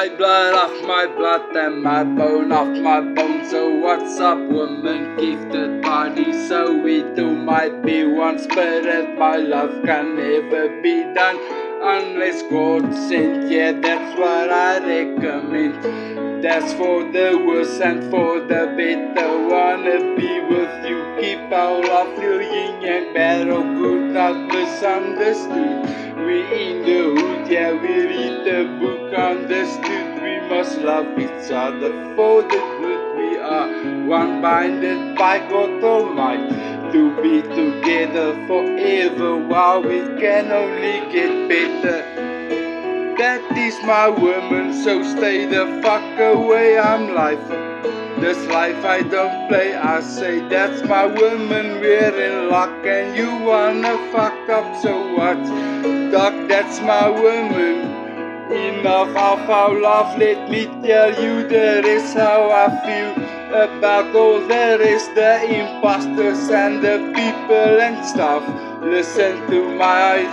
my blood of my blood and my bone of my bone. So what's up, woman? Gifted body, so we two might be one spirit. My love can never be done unless God sent. Yeah, that's what I recommend. That's for the worse and for the better. Wanna be with you, keep our love real yin yang, bad or good, not misunderstood. We in the hood, yeah, we read the book, understood. We must love each other for the good. We are one binded by God Almighty, to be together forever while we can only get better. That is my woman, so stay the fuck away. I'm life, this life I don't play. I say that's my woman, we're in luck, and you wanna fuck up, so what? Doc, that's my woman. Enough of our love, let me tell you the rest how I feel about all the rest, the imposters and the people and stuff. Listen to my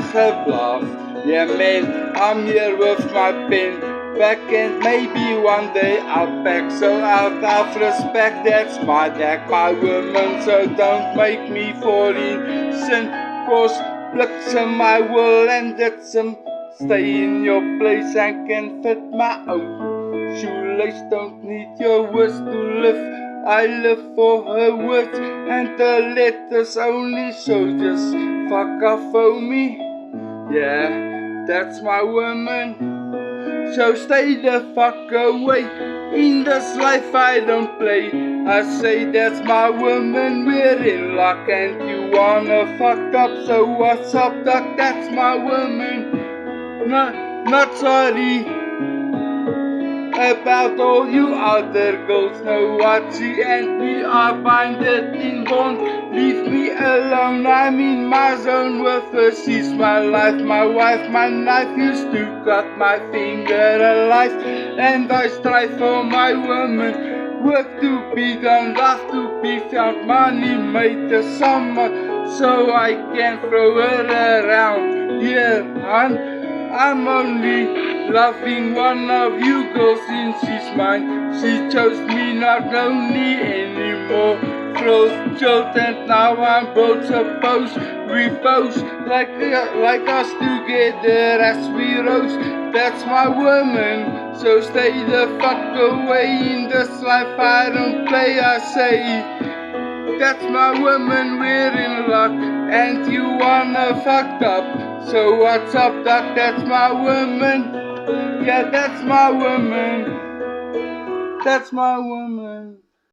bluff. Yeah man, I'm here with my pen, back and maybe one day I'll pack. So out of respect, that's my deck, my woman, so don't make me fall in sin. Cause bliksem I will and that's some. Stay in your place and can fit my own shoelace. Don't need your words to live. I live for her words and the letters only. So just fuck off for me. Yeah, that's my woman. So stay the fuck away. In this life I don't play. I say that's my woman, we're in luck, and you wanna fuck up. So what's up, doc? That's my woman. Not sorry about all you other girls. Know what she and me are binded in bond. Leave me alone, I'm in my zone with her. She's my life, my wife, my knife. Used to cut my finger alive, and I strive for my woman. Work to be done, love to be found, money made the summer, so I can throw her around. Yeah, hun, I'm only loving one of you girls since she's mine. She chose me, not lonely anymore. Throws chilled and now I'm both supposed. We boast like us together as we rose. That's my woman, so stay the fuck away. In this life I don't play, I say. That's my woman, we're in luck, and you wanna fucked up. So what's up, doc? That's my woman. Yeah, that's my woman. That's my woman.